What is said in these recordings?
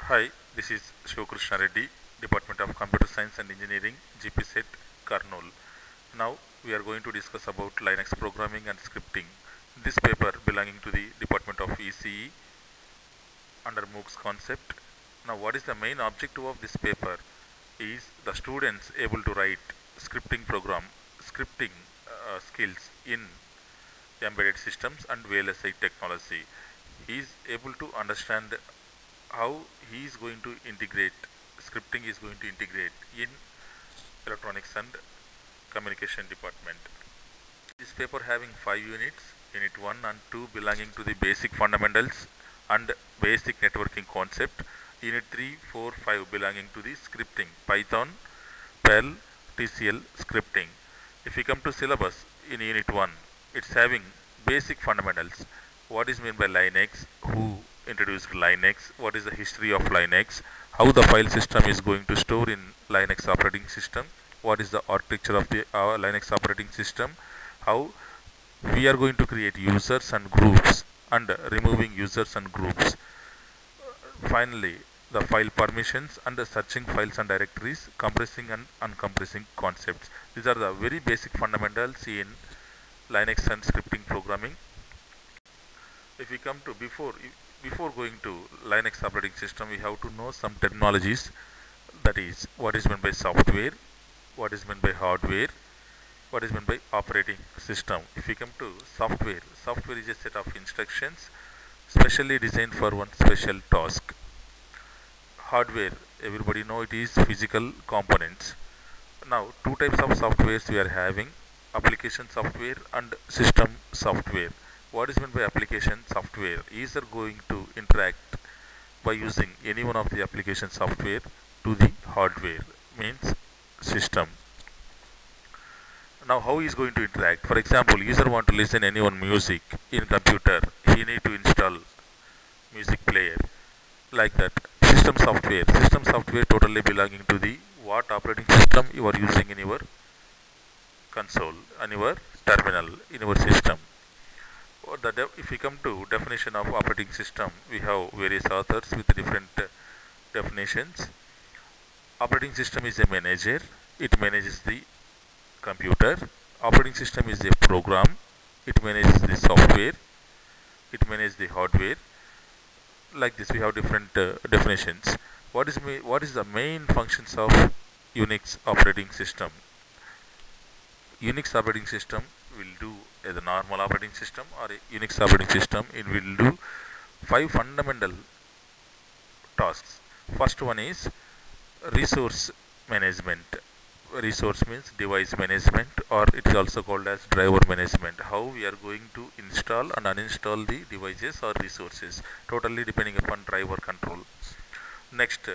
Hi, this is Krishna Reddy, Department of Computer Science and Engineering, GPCET, Karnool. Now we are going to discuss about Linux programming and scripting. This paper belonging to the Department of ECE under MOOCs concept. Now what is the main objective of this paper is the students able to write scripting skills in embedded systems and VLSI technology. He is able to understand how he is going to integrate, scripting is going to integrate in electronics and communication department. This paper having 5 units, unit 1 and 2 belonging to the basic fundamentals and basic networking concept, unit 3, 4, 5 belonging to the scripting, Python, Perl, TCL scripting. If we come to syllabus in unit 1, it's having basic fundamentals. What is meant by Linux, who introduced Linux, what is the history of Linux, how the file system is going to store in Linux operating system, what is the architecture of the Linux operating system, how we are going to create users and groups and removing users and groups. Finally, the file permissions and the searching files and directories, compressing and uncompressing concepts. These are the very basic fundamentals in Linux and scripting programming. If we come to before going to Linux operating system, we have to know some terminologies. That is, what is meant by software, what is meant by hardware, what is meant by operating system. If we come to software, software is a set of instructions specially designed for one special task. Hardware, everybody know it is physical components. Now, two types of softwares we are having: application software and system software. What is meant by application software? User going to interact by using any one of the application software to the hardware, means system. Now how he is going to interact? For example, user want to listen any one music in computer, he need to install music player, like that. System software totally belonging to the what operating system you are using in your console, on your terminal, in your system. If we come to definition of operating system, we have various authors with different definitions. Operating system is a manager, it manages the computer. Operating system is a program, it manages the software, it manages the hardware. Like this, we have different definitions. What is the main functions of Unix operating system? Unix operating system will do as a normal operating system or a Unix operating system. It will do 5 fundamental tasks. First one is resource management. Resource means device management, or it is also called as driver management. How we are going to install and uninstall the devices or resources, totally depending upon driver control. Next,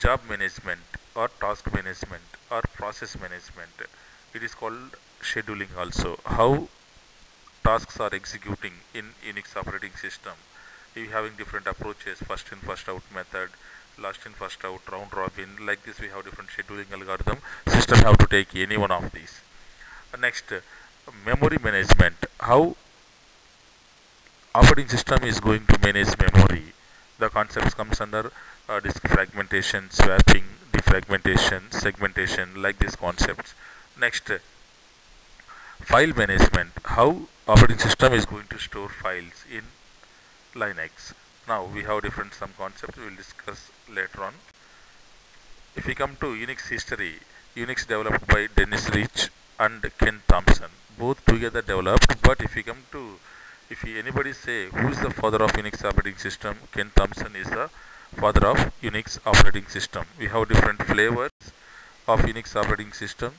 job management or task management or process management. It is called scheduling also. How tasks are executing in Unix operating system. We having different approaches: first in first out method, last in first out, round robin. Like this, we have different scheduling algorithm. System have to take any one of these. Next, memory management. How operating system is going to manage memory. The concepts comes under disk fragmentation, swapping, defragmentation, segmentation, like these concepts. Next, file management. How operating system is going to store files in Linux. Now we have different some concepts we will discuss later on. If we come to Unix history, Unix developed by Dennis Rich and Ken Thompson, both together developed. But if anybody say who is the father of Unix operating system, Ken Thompson is the father of Unix operating system. We have different flavors of Unix operating system.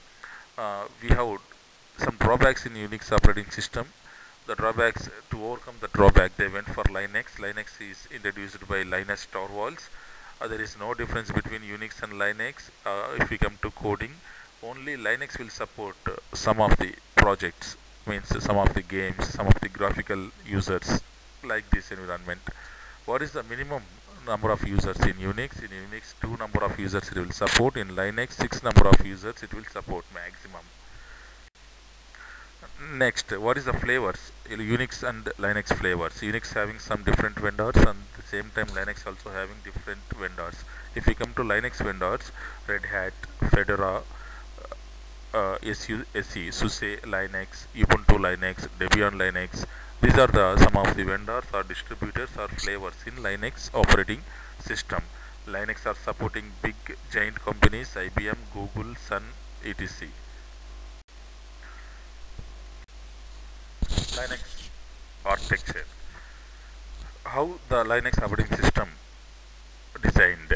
We have some drawbacks in Unix operating system. The drawbacks, to overcome the drawback, they went for Linux. Linux is introduced by Linus Torvalds. There is no difference between Unix and Linux. If we come to coding, only Linux will support some of the projects, means some of the games, some of the graphical users, like this environment. What is the minimum number of users in Unix? In Unix, 2 number of users it will support. In Linux, 6 number of users it will support maximum. Next, what is the flavors? Unix and Linux flavors. Unix having some different vendors, and at the same time Linux also having different vendors. If we come to Linux vendors, Red Hat, Fedora, SUSE, SUSE Linux, Ubuntu Linux, Debian Linux. These are the some of the vendors or distributors or flavors in Linux operating system. Linux are supporting big giant companies, IBM, Google, Sun, etc. Linux architecture. How the Linux operating system designed?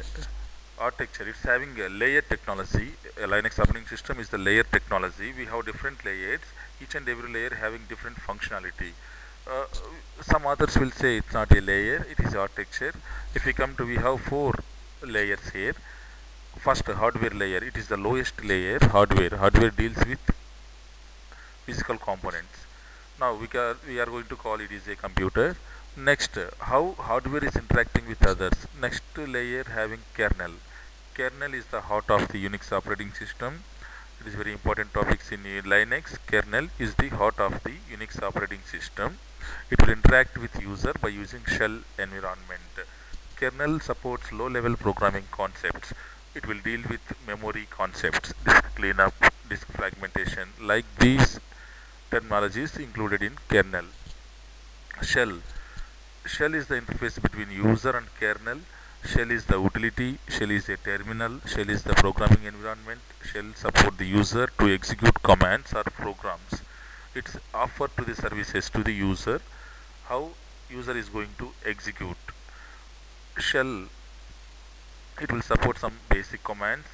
Architecture, it's having a layer technology. A Linux operating system is the layer technology. We have different layers, each and every layer having different functionality. uh, some others will say it's not a layer, it is architecture. If we come to, we have four layers here. First, hardware layer, it is the lowest layer. Hardware deals with physical components. Now we are going to call it is a computer. Next, how hardware is interacting with others. Next layer having kernel. Kernel is the heart of the Unix operating system. It is very important topics in Linux. Kernel is the heart of the Unix operating system. It will interact with user by using shell environment. Kernel supports low-level programming concepts. It will deal with memory concepts, disk cleanup, disk fragmentation, like these terminologies included in kernel. Shell. Shell is the interface between user and kernel. Shell is the utility. Shell is a terminal. Shell is the programming environment. Shell support the user to execute commands or programs. It's offered to the services to the user. How user is going to execute. Shell, it will support some basic commands.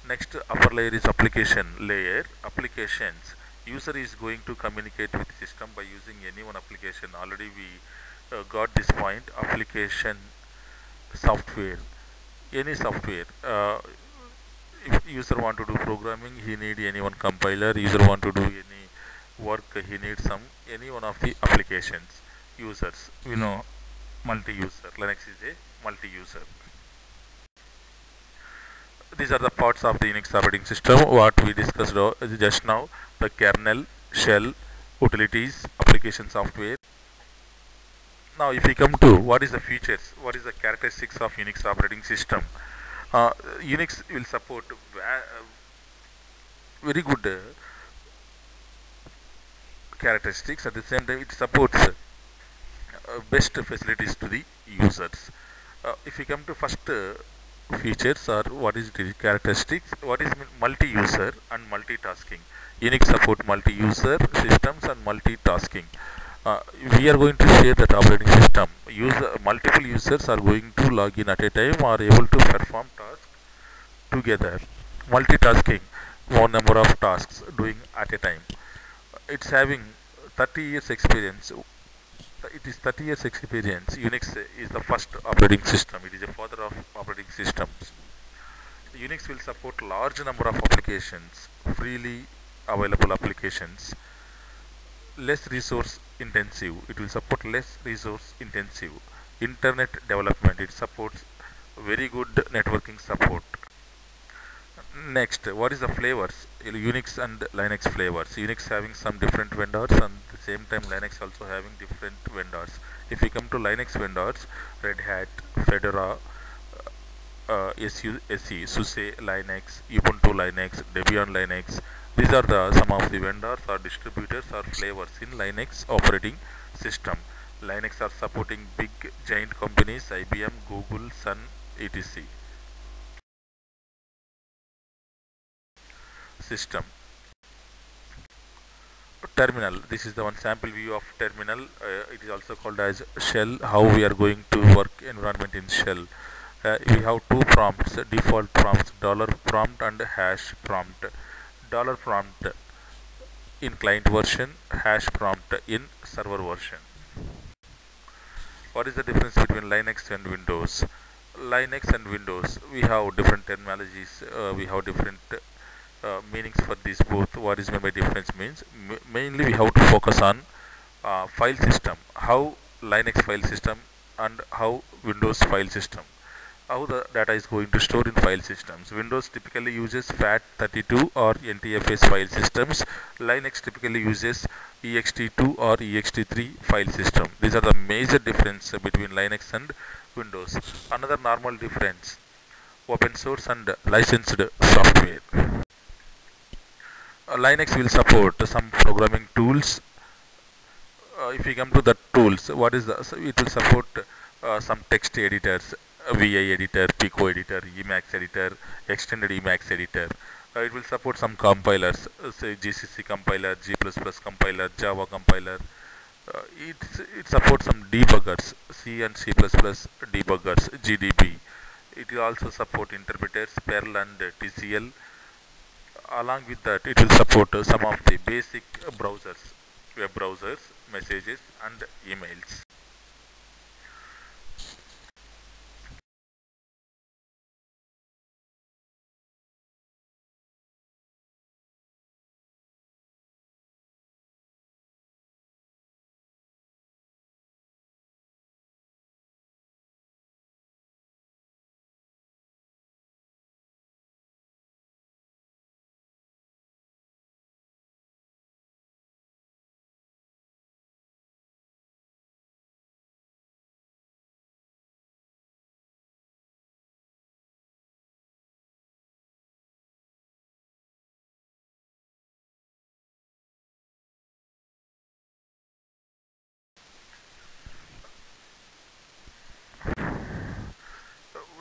Next, upper layer is application layer. Applications, user is going to communicate with system by using any one application. Already we got this point. Application software, any software. If user want to do programming, he need any one compiler. User want to do any work, he needs some any one of the applications. Users, we know multi-user. Linux is a multi-user. These are the parts of the Unix operating system what we discussed just now. The kernel, shell, utilities, application software. Now if we come to what is the features, what is the characteristics of Unix operating system. Unix will support very good characteristics. At the same time it supports best facilities to the users. If we come to first features or what is the characteristics, what is multi-user and multitasking. Unix support multi-user systems and multitasking. We are going to share that operating system. Multiple users are going to log in at a time or able to perform tasks together. Multitasking, one number of tasks doing at a time. It's having 30 years experience. It is 30 years experience. Unix is the first operating system. It is a father of operating systems. Unix will support large number of applications, freely available applications. Less resource intensive. It will support less resource intensive. Internet development. It supports very good networking support. Next, what is the flavors? Unix and Linux flavors. Unix having some different vendors, and at the same time Linux also having different vendors. If we come to Linux vendors, Red Hat, Fedora, SUSE, SUSE Linux, Ubuntu Linux, Debian Linux. These are the some of the vendors or distributors or flavors in Linux operating system. Linux are supporting big giant companies, IBM, Google, Sun, etc. System. Terminal, this is the one sample view of terminal. It is also called as shell. How we are going to work environment in shell. We have two prompts, default prompts, dollar prompt and hash prompt. Dollar prompt in client version, hash prompt in server version. What is the difference between Linux and Windows? Linux and Windows, we have different terminologies, we have different meanings for these both. What is meant by difference means mainly we have to focus on file system, how Linux file system and how Windows file system, how the data is going to store in file systems. Windows typically uses FAT32 or NTFS file systems. Linux typically uses ext2 or ext3 file system. These are the major difference between Linux and Windows. Another normal difference, open source and licensed software. Linux will support some programming tools. If we come to the tools, what is the, so it will support some text editors, VI editor, Pico editor, Emacs editor, extended Emacs editor. It will support some compilers, say GCC compiler, G++ compiler, Java compiler. It supports some debuggers, C and C++ debuggers, GDB. It will also support interpreters, Perl and TCL. Along with that, it will support some of the basic browsers, web browsers, messages and emails.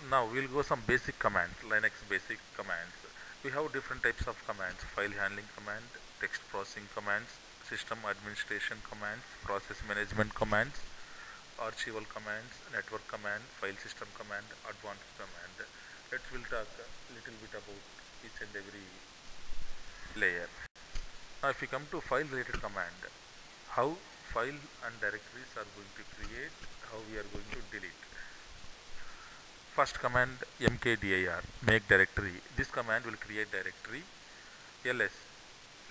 Now we'll go some basic commands, Linux basic commands. We have different types of commands: file handling command, text processing commands, system administration commands, process management commands, archival commands, network command, file system command, advanced command. Let's will talk a little bit about each and every layer. Now if we come to file related command, how file and directories are going to create, how we are going to delete. First command, mkdir, make directory. This command will create directory. ls,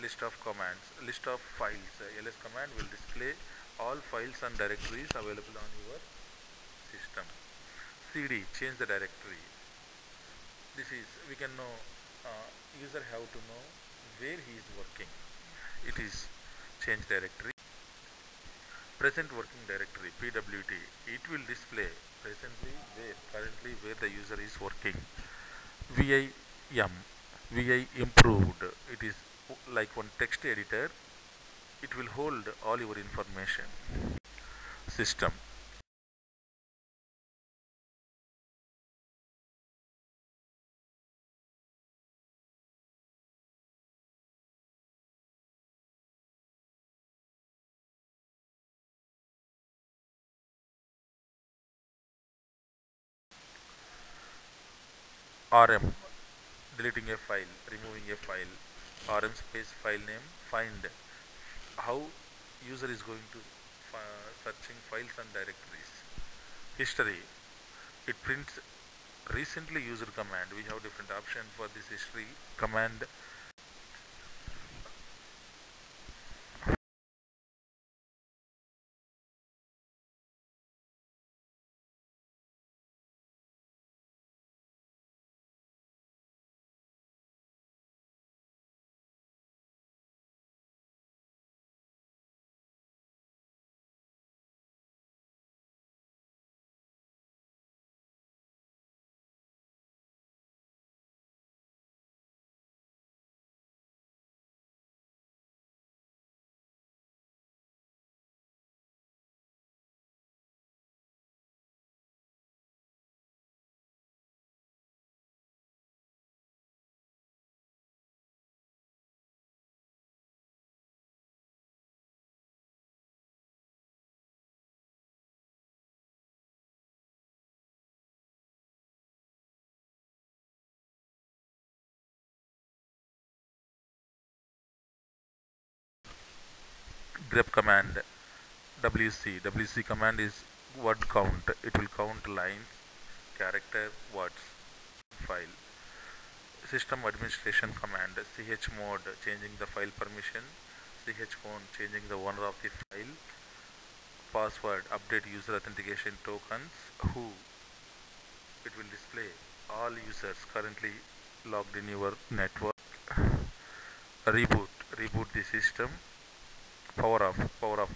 list of commands, list of files. ls command will display all files and directories available on your system. cd, change the directory. This is, we can know, user have to know where he is working. It is change directory. Present working directory, pwd, it will display presently where, currently where the user is working. vim, vi improved, it is like one text editor. It will hold all your information. System, rm, deleting a file, removing a file. Rm space file name, find, how user is going to searching files and directories. History, it prints recently used command. We have different options for this history command. Grep command, wc command is word count. It will count lines, character, words, file. System administration command, chmod, changing the file permission, chphone, changing the owner of the file, password, update user authentication tokens, who, it will display all users currently logged in your network. Reboot, reboot the system. power of